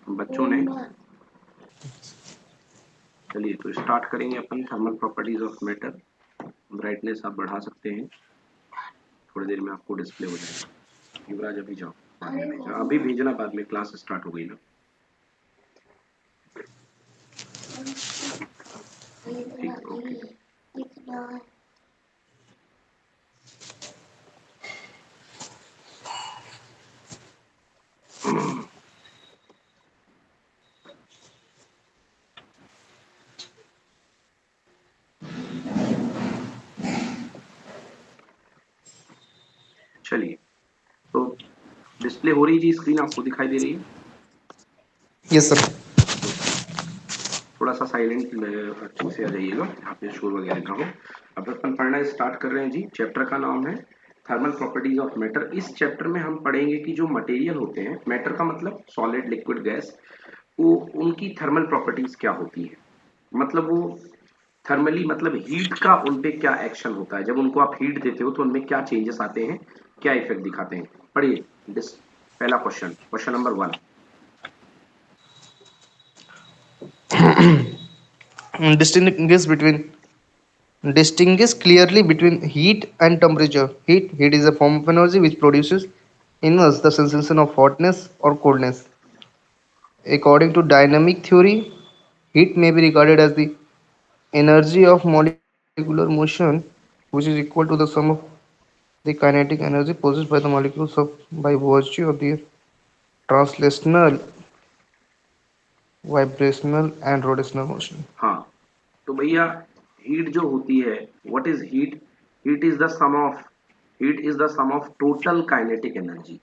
बच्चों ने। चलिए तो स्टार्ट करेंगे अपन thermal properties of matter. Brightness आप बढ़ा सकते हैं, थोड़ी देर में आपको डिस्प्ले हो जाएगा। युवराज अभी जाओ, बाद में भेजना, अभी भेजना, बाद में क्लास स्टार्ट हो गई ना। ठीक है, ओके। चलिए तो डिस्प्ले हो रही जी, स्क्रीन आपको दिखाई दे रही है? Yes sir. थोड़ा सा साइलेंट अच्छे से आ जाइएगा, यहाँ पे शोर वगैरह ना हो। अब अपन पढ़ना स्टार्ट कर रहे हैं जी। चैप्टर का नाम है थर्मल प्रॉपर्टीज ऑफ मैटर। इस चैप्टर में हम पढ़ेंगे कि जो मटेरियल होते हैं, मैटर का मतलब सॉलिड, लिक्विड, गैस, वो उनकी थर्मल प्रॉपर्टीज क्या होती है। मतलब वो थर्मली, मतलब हीट का उन पे क्या एक्शन होता है। जब उनको आप हीट देते हो तो उनमें क्या चेंजेस आते हैं, क्या इफेक्ट दिखाते हैं। पढ़िए पहला question, question number 1। distinguish between distinguish clearly between heat and temperature. Heat is a form of energy which produces in us the sensation of hotness or coldness. According to dynamic theory, heat may be regarded as the energy of molecular motion, which is equal to the sum of the kinetic energy possessed by the molecules of by virtue of their translational, vibrational, and rotational motion. हाँ, तो भैया heat जो होती है, what is heat? Heat is the sum of, heat is the sum of total kinetic energy.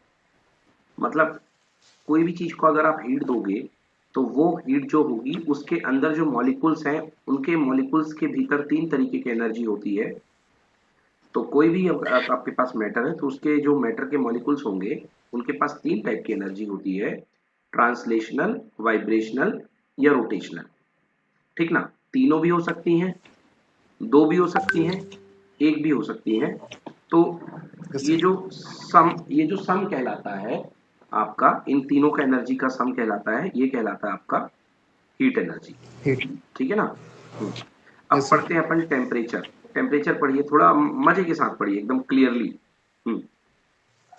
मतलब कोई भी चीज को अगर आप हीट दोगे तो वो हीट जो होगी उसके अंदर जो मॉलिक्यूल्स हैं, उनके मॉलिक्यूल्स के भीतर तीन तरीके की एनर्जी होती है। तो कोई भी आपके पास मैटर है तो उसके जो मैटर के मॉलिक्यूल्स होंगे उनके पास तीन टाइप की एनर्जी होती है, ट्रांसलेशनल, वाइब्रेशनल या रोटेशनल। ठीक ना? तीनों भी हो सकती हैं, दो भी हो सकती हैं, एक भी हो सकती हैं। तो Yes, ये sir. जो सम कहलाता है आपका, इन तीनों का एनर्जी का सम कहलाता है, ये कहलाता है आपका हीट एनर्जी। Heat. ठीक है ना? हम्म। अब Yes, sir. पढ़ते हैं अपन टेम्परेचर। टेम्परेचर पढ़िए, थोड़ा मजे के साथ पढ़िए, एकदम clearly. Yes, sir.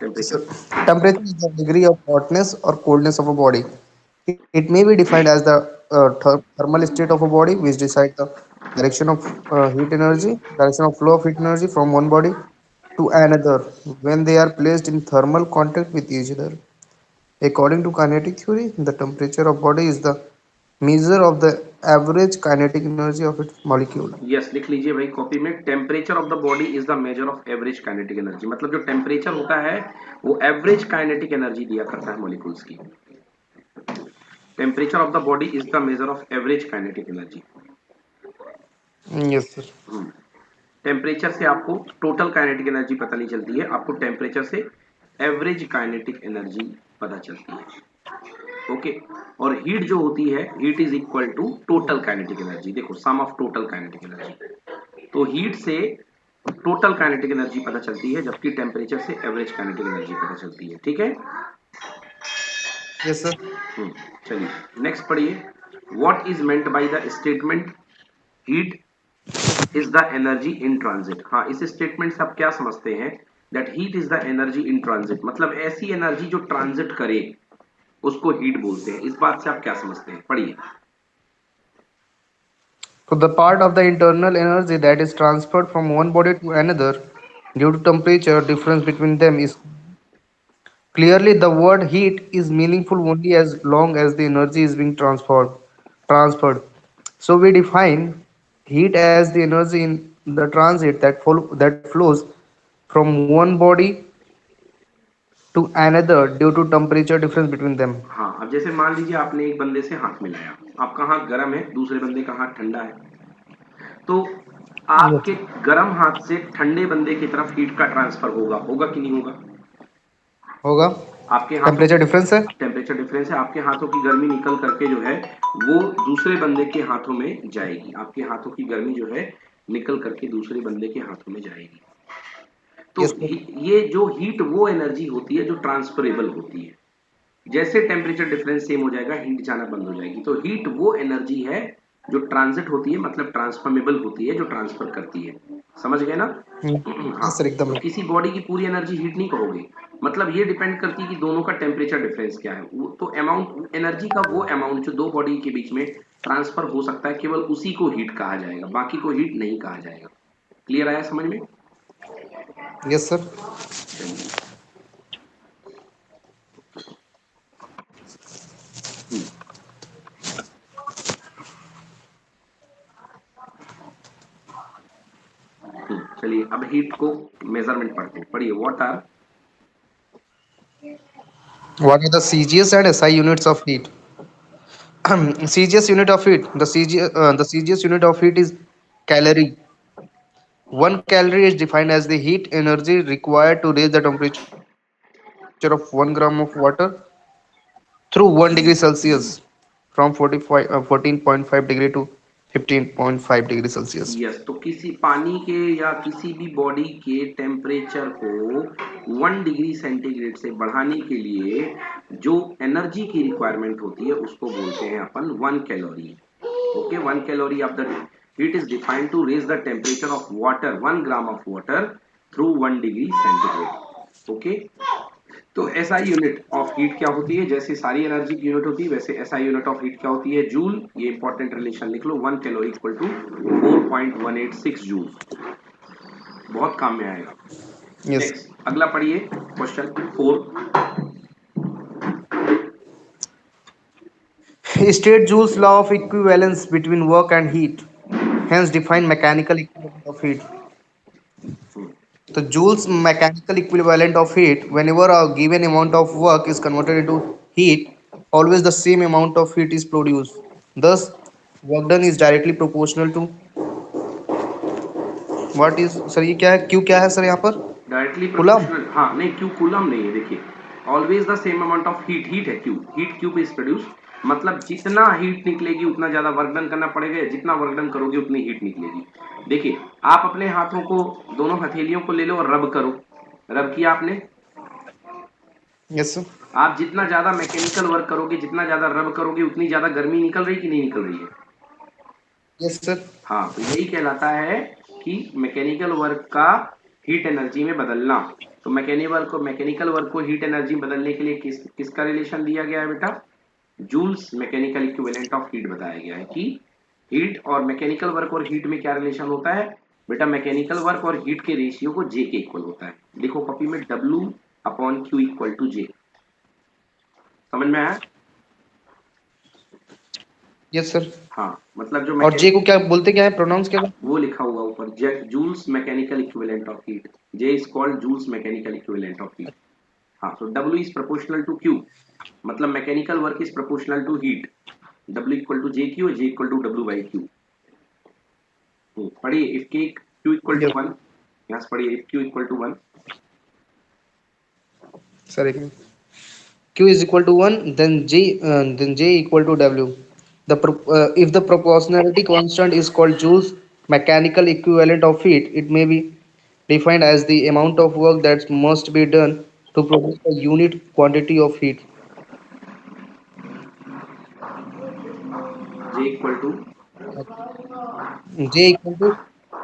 Temperature. Temperature is the degree of hotness or coldness of a body. It may be defined as the thermal state of a body, which decides the direction of heat energy, direction of flow of heat energy from one body to another when they are placed in thermal contact with each other. According to kinetic theory, the temperature of body is the measure of the average kinetic energy of its molecule. Yes, लिख लीजिए भाई copy में, temperature of the body is the measure of average kinetic energy. मतलब जो temperature होता है वो average kinetic energy दिया करता है मॉलिक्यूल्स की। Temperature of the body is the measure of average kinetic energy. Yes, sir. Temperature से आपको टोटल काइनेटिक एनर्जी पता नहीं चलती है, आपको टेम्परेचर से एवरेज काइनेटिक एनर्जी पता चलती है। ओके। और हीट जो होती है, heat is equal to total kinetic energy. देखो, sum of total kinetic energy. तो हीट से टोटल काइनेटिक एनर्जी पता चलती है, जबकि टेम्परेचर से एवरेज काइनेटिक एनर्जी पता चलती है। ठीक है? Yes, sir. चलिए नेक्स्ट पढ़िए। What is meant by the statement heat is the energy in transit? हाँ, इस स्टेटमेंट से आप क्या समझते हैं? That heat is the energy in transit, मतलब ऐसी एनर्जी जो ट्रांजिट करे उसको हीट बोलते हैं। इस बात से आप क्या समझते हैं? पढ़िए। So the part of the internal energy that is transferred from one body to another due to temperature difference between them is clearly the word heat is meaningful only as long as the energy is being transferred. So we define heat as the energy in the transit that flows from one body to another due to temperature difference between them. हाँ, अब जैसे मान लीजिए आपने एक बंदे से हाथ मिलाया, आपका हाथ गर्म है, दूसरे बंदे का हाथ ठंडा है। तो Yes. आपके गर्म हाथ से ठंडे बंदे की तरफ हीट का ट्रांसफर होगा, होगा कि नहीं होगा? होगा। आपके हाथों, टेम्परेचर डिफरेंस है। टेम्परेचर डिफरेंस है, आपके हाथों की गर्मी निकल करके जो है वो दूसरे बंदे के हाथों में जाएगी। आपके हाथों की गर्मी जो है निकल करके दूसरे बंदे के हाथों में जाएगी। तो यस सर। ये जो हीट वो एनर्जी होती है जो ट्रांसफरेबल होती है। जैसे टेम्परेचर डिफरेंस सेम हो जाएगा हीट जाना बंद हो जाएगी। तो हीट वो एनर्जी है जो ट्रांजिट होती है, मतलब ट्रांसफॉर्मेबल होती है, जो ट्रांसफर करती है। समझ गए ना? हाँ। यस सर, एकदम तो right. किसी बॉडी की पूरी एनर्जी हीट नहीं कहोगे, मतलब ये डिपेंड करती है कि दोनों का टेम्परेचर डिफरेंस क्या है। तो अमाउंट एनर्जी का वो अमाउंट जो दो बॉडी के बीच में ट्रांसफर हो सकता है, केवल उसी को हीट कहा जाएगा, बाकी को हीट नहीं कहा जाएगा। क्लियर आया समझ में? Yes sir. चलिए। हम्म, चलिए अब हीट को मेजरमेंट पढ़ते हैं। पढ़िए, what are. What are the CGS and SI units of heat? CGS unit of heat. The CGS unit of heat is calorie. 1 calorie is defined as the heat energy required to raise the temperature of 1 gram of water through 1 degree Celsius from 14.5 degree to 15.5 degree Celsius. Yes, तो किसी पानी के या किसी भी body के temperature को 1 degree centigrade से बढ़ाने के लिए जो एनर्जी की रिक्वायरमेंट होती है उसको बोलते हैं अपन 1 calorie. Okay, 1 calorie of the heat is defined to raise the temperature of water, 1 gram of water through 1 degree centigrade. Okay. तो एसआई यूनिट ऑफ हीट क्या होती है? जैसे सारी एनर्जी की यूनिट होती है वैसे एसआई यूनिट ऑफ हीट क्या होती है? जूल। ये इंपॉर्टेंट रिलेशन लिख लो, 1 कैलोरी इक्वल टू 4.186 जूल। बहुत काम में आएगा। Yes. नेक्स्ट, अगला पढ़िए, question 4। State Joule's law of equivalence between work and heat. Hence define mechanical equivalent of heat. So Joule's mechanical equivalent of heat, whenever a given amount of work is converted into heat, always the same amount of heat is produced. Thus, work done is directly proportional to what is sir ये क्या है Q क्या है sir यहाँ पर directly coulomb. Proportional, हाँ नहीं, Q coulomb नहीं है। देखिए, always the same amount of heat, heat है Q, heat cube is produce, मतलब जितना हीट निकलेगी उतना ज्यादा वर्क डन करना पड़ेगा, जितना वर्क डन करोगे उतनी हीट निकलेगी। देखिए, आप अपने हाथों को, दोनों हथेलियों को ले लो और रब करो। रब किया आपने? Yes sir. आप जितना ज्यादा मैकेनिकल वर्क करोगे, जितना ज्यादा रब करोगे, उतनी ज्यादा गर्मी निकल रही कि नहीं निकल रही है? Yes sir. हाँ, तो यही कहलाता है कि मैकेनिकल वर्क का हीट एनर्जी में बदलना। तो मैकेनिकल वर्क को हीट एनर्जी बदलने के लिए किसका रिलेशन दिया गया है बेटा? Joule's mechanical equivalent of heat बताया गया है कि हीट और मैकेनिकल वर्क और हीट में क्या रिलेशन होता है बेटा? मैकेनिकल वर्क और हीट के रेशियो को जे के इक्वल होता है। देखो कॉपी में, W upon Q equal to J. समझ में आया? Yes sir. हाँ, मतलब जो और जे मैकेनिक, को क्या बोलते क्या है प्रोनाउंस क्या है? वो लिखा हुआ ऊपर, Joule's mechanical equivalent of heat. J is called Joule's mechanical equivalent of heat. हाँ, so W is proportional to Q, मतलब mechanical work is proportional to heat. W equal to J Q, J equal to W by Q. पढ़िए, if के Q equal to yes 1, यहाँ से पढ़िए, if Q equal to 1। Sir एक minute. Q is equal to 1, then J equal to W. If the proportionality constant is called Joule's mechanical equivalent of heat, it may be defined as the amount of work that must be done to produce a unit quantity of heat. J equal to, J equal to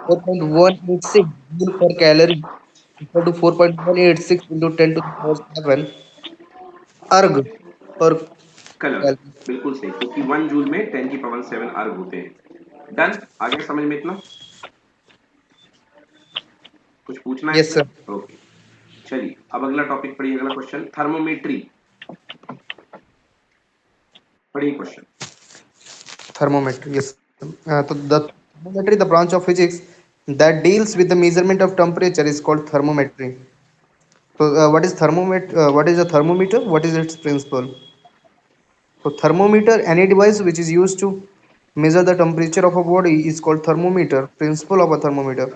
4.186 joule per calorie equal to 4.186 into 10 to the power 7 erg per colour. calorie. बिल्कुल सही, क्योंकि 1 joule में 10 की power 7 अर्ग होते हैं। Done, आगे समझ में इतना? कुछ पूछना है Yes, इसमें? sir. ओके, चलिए अब अगला टॉपिक पढ़िए। अगला क्वेश्चन, थर्मोमेट्री। पढ़िए question. Thermometry. Yes. So the thermometry, the branch of physics that deals with the measurement of temperature, is called thermometry. So what is thermometer? What is a thermometer? What is its principle? So thermometer, any device which is used to measure the temperature of a body, is called thermometer. Principle of a thermometer.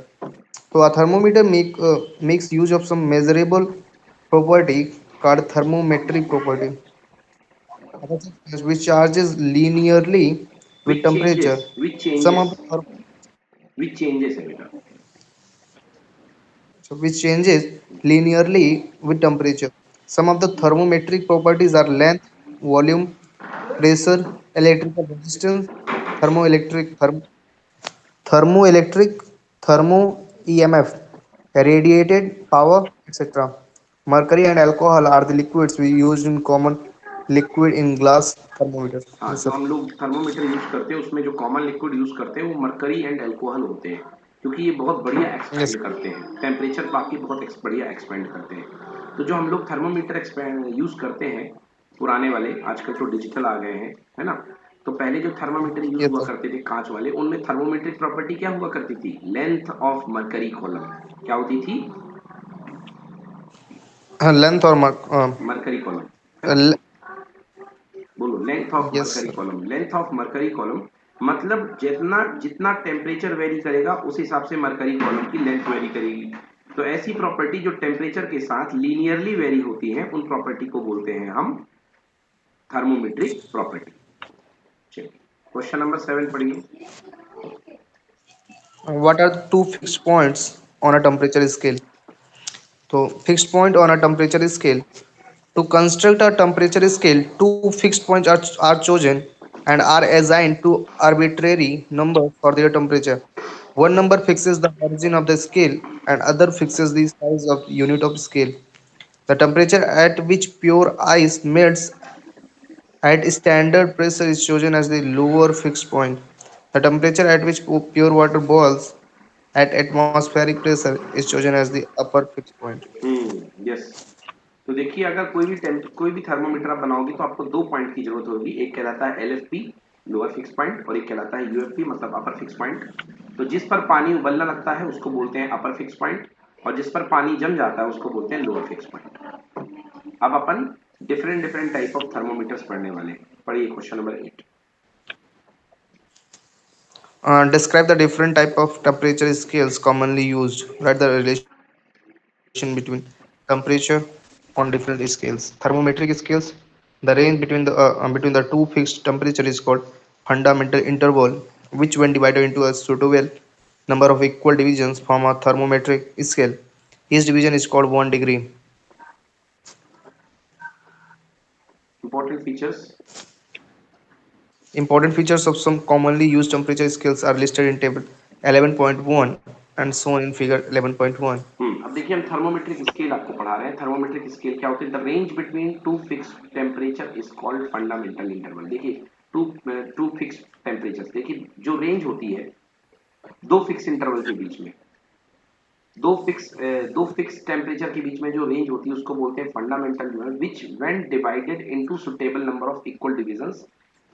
So a thermometer makes use of some measurable property called thermometric property, which charges linearly with which temperature. Changes, which Some of changes, the which changes है बेटा? so which changes linearly with temperature. Some of the thermometric properties are length, volume, pressure, electrical resistance, thermoelectric, thermoelectric, thermo EMF, radiated power, etc. Mercury and alcohol are the liquids we use in common liquid in glass thermometers. हाँ, Yes, जो sir. हम लोग thermometer use करते हैं उसमें जो common liquid use करते हैं वो मरकरी एंड अल्कोहल होते हैं, क्योंकि ये बहुत बढ़िया Yes. एक्सपेंड करते हैं टेम्परेचर, बाकी बहुत बढ़िया एक्सपेंड करते हैं। तो जो हम लोग थर्मोमीटर एक्सपेंड यूज करते हैं पुराने वाले, आजकल तो डिजिटल आ गए हैं, है ना। तो पहले जो थर्मोमीटर यूज Yes, हुआ sir. करते थे कांच वाले, उनमें थर्मोमेट्रिक प्रॉपर्टी क्या हुआ करती थी? लेंथ ऑफ मरकरी कॉलम क्या होती थी? Length or मरकरी कॉलम, है ना। uh, बोलो, length of yes, mercury sir. Column. Length of mercury column मतलब जितना जितना टेम्परेचर वेरी करेगा उस हिसाब से मरकरी कॉलम की लेंथ वेरी करेगी। तो ऐसी प्रॉपर्टी जो टेम्परेचर के साथ लीनियरली वेरी होती है उन प्रॉपर्टी को बोलते हैं हम थर्मोमेट्रिक प्रॉपर्टी। चलिए क्वेश्चन नंबर 7 पढ़िए। What are the two fixed points on a temperature scale? So, fixed point on a temperature scale. To construct a temperature scale, two fixed points are chosen and are assigned to arbitrary numbers for their temperature. One number fixes the origin of the scale and other fixes the size of unit of scale. The temperature at which pure ice melts at standard pressure is chosen as the lower fixed point. The temperature at which pure water boils at atmospheric pressure is chosen as the upper fixed point. Yes. तो देखिए, अगर कोई भी thermometer आप बनाओगे तो आपको दो पॉइंट की जरूरत होगी। एक कहलाता है LFP, लोअर फिक्स पॉइंट, और एक कहलाता है UFP, मतलब अपर फिक्स पॉइंट। तो जिस पर पानी उबलना लगता है उसको बोलते हैं अपर फिक्स पॉइंट, और जिस पर पानी जम जाता है उसको बोलते हैं लोअर फिक्स पॉइंट। अब अपन different different type of thermometers पढ़ने वाले हैं। पढ़िए question number 8। Describe the different type of temperature scales commonly used. Write the relation between temperature on different scales. Thermometric scales. The range between the two fixed temperature is called fundamental interval, which, when divided into a suitable number of equal divisions, form a thermometric scale. Each division is called 1 degree. Important features. Important features of some commonly used temperature scales are listed in table 11.1 and shown in figure 11.1. अब देखिए, हम thermometric scale आपको पढ़ा रहे हैं। Thermometric scale क्या होती है? The range between two fix temperature is called fundamental interval. देखिए, टू टू फिक्स टेम्परेचर, देखिए जो रेंज होती है दो फिक्स इंटरवल के बीच में, दो फिक्स टेम्परेचर के बीच में जो रेंज होती है उसको बोलते हैं fundamental interval, which when divided into suitable number of equal divisions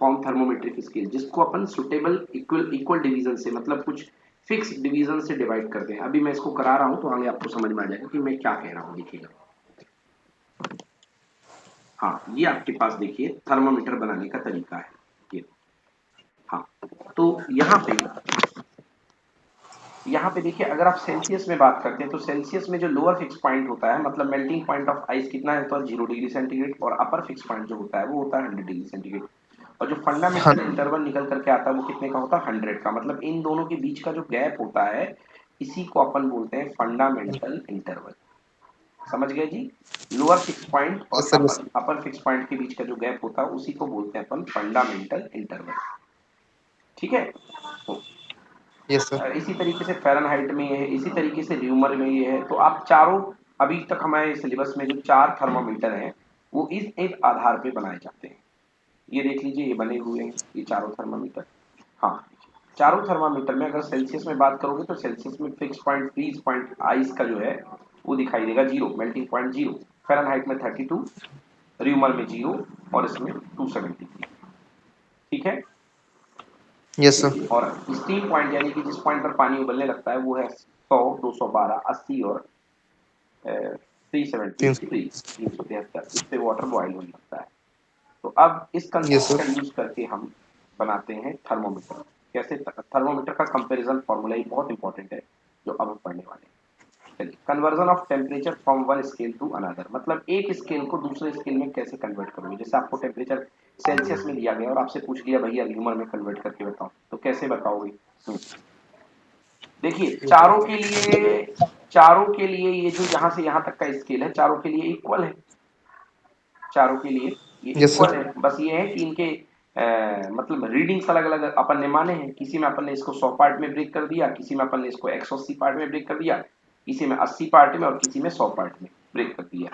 form thermometric scale. जिसको अपन सुटेबल इक्वल इक्वल डिवीजन से, मतलब कुछ फिक्स डिवीजन से डिवाइड करते हैं। अभी मैं इसको करा रहा हूं तो आगे आपको समझ में आ जाएगा कि मैं क्या कह रहा हूं। देखिएगा, हाँ, ये आपके पास देखिए थर्मोमीटर बनाने का तरीका है ये। हाँ, तो यहाँ पे देखिए, अगर आप सेल्सियस में बात करते हैं तो सेल्सियस में जो लोअर फिक्स पॉइंट होता है, मतलब मेल्टिंग पॉइंट ऑफ आइस कितना है, तो 0 डिग्री सेंटीग्रेड, और अपर फिक्स पॉइंट जो होता है वो होता है 100 डिग्री सेंटीग्रेड। और जो फंडामेंटल इंटरवल निकल करके आता है वो कितने का होता है? 100 का। मतलब इन दोनों के बीच का जो गैप होता है इसी को अपन बोलते हैं फंडामेंटल इंटरवल। समझ गए जी? लोअर फिक्स पॉइंट Yes, और sir. Yes, अपर अपर फिक्स पॉइंट के बीच का जो गैप होता है उसी को बोलते हैं अपन फंडामेंटल इंटरवल। ठीक है। तो yes, sir. इसी तरीके से फ़ारेनहाइट में ये है, इसी तरीके से ल्यूमर में ये है। तो आप चारों, अभी तक हमारे सिलेबस में जो 4 थर्मामीटर हैं वो इस एक आधार पे बनाए जाते हैं। ये देख लीजिए, ये बने हुए हैं ये चारों थर्मामीटर। हाँ, चारों थर्मामीटर में अगर सेल्सियस में बात करोगे तो सेल्सियस में fix point, freeze point ice का जो है वो दिखाई देगा 0, मेल्टिंग पॉइंट 0। फ़ारेनहाइट में 32, ल्यूमर में 0, और इसमें 273। ठीक है। Yes, sir. और स्टीम पॉइंट यानी कि जिस पॉइंट पर पानी उबलने लगता है वो है 100, 212, 80 और 373, 373। इस पे वाटर बॉयल होने लगता है। तो अब इस Yes, कंसेप्ट sir. का यूज करके हम बनाते हैं थर्मोमीटर। कैसे? थर्मोमीटर का कंपैरिजन फार्मूला ही बहुत इंपॉर्टेंट है जो अब हम पढ़ने वाले हैं। चलिए, conversion of temperature from one scale to another, मतलब एक स्केल को दूसरे स्केल में कैसे कन्वर्ट करोगे। जैसे आपको टेम्परेचर सेल्सियस में दिया गया और आपसे पूछ लिया भैया ह्यूमर में कन्वर्ट करके बताओ, तो कैसे बताओगे? देखिए, चारों के लिए ये जो यहाँ से यहाँ तक का स्केल है चारों के लिए इक्वल है। चारों के लिए, ये Yes, sir. इक्वल है। बस ये है कि इनके मतलब रीडिंग्स अलग अलग अपन ने माने हैं, किसी में अपन ने इसको 100 पार्ट में ब्रेक कर दिया, किसी में अपन ने इसको 180 पार्ट में ब्रेक कर दिया, किसी में 80 पार्ट में और किसी में 100 पार्ट में ब्रेक कर दिया।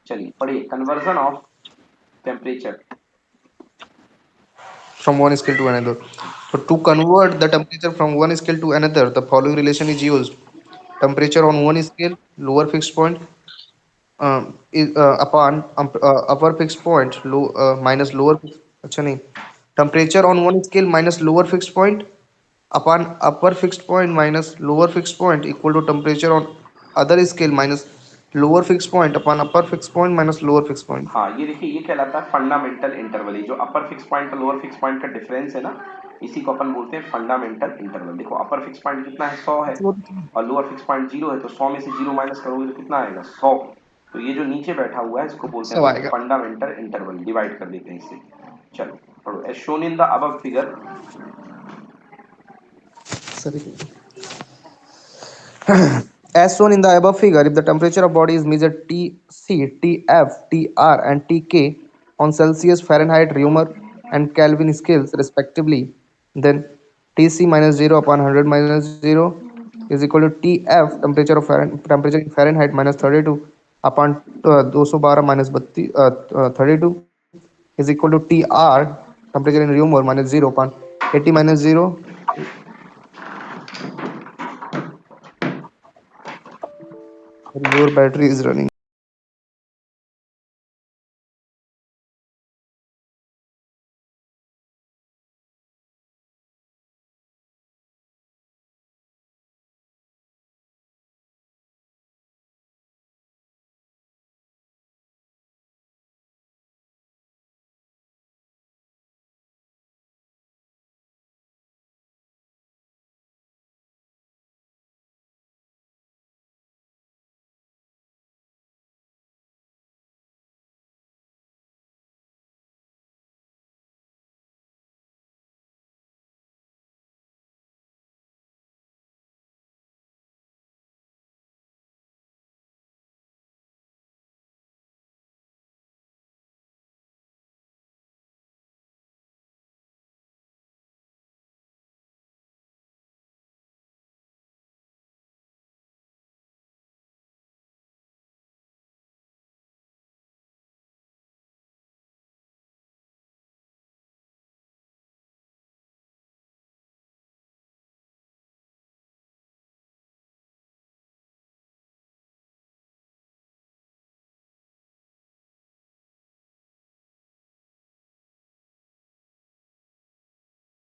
चलिए पढ़िए, conversion of temperature. From one scale to another. So to convert the temperature from one scale to another, the following relation is used. Temperature on one scale, lower fixed point, is upon upper fixed point, minus lower. अच्छा नहीं. Temperature on one scale minus lower fixed point upon upper fixed point minus lower fixed point equal to temperature on other scale minus lower fixed point upon upper fixed point minus lower fixed point. हाँ ये देखिए, ये कहलाता है fundamental interval. जो upper fix point और lower fix point का difference है ना, इसी को अपन बोलते हैं फंडामेंटल इंटरवल। देखो अपर फिक्स पॉइंट कितना है, 100 है, और लोअर फिक्स पॉइंट 0 है, तो 100 में से 0 माइनस करोगे तो कितना आएगा, 100। तो ये जो नीचे बैठा हुआ है इसको बोलते हैं सब अपन आएगा. Fundamental interval. डिवाइड कर देते हैं इससे। चलो पढ़ो, as shown in the above figure. Sorry. As shown in the above figure, if the temperature of body is measured Tc, Tf, Tr, and Tk on Celsius, Fahrenheit, Reaumur, and Kelvin scales respectively, then Tc minus 0 upon 100 minus 0 is equal to Tf, temperature in Fahrenheit minus 32 upon 212 minus 32 is equal to Tr, temperature in Reaumur minus 0 upon 80 minus 0. Your battery is running.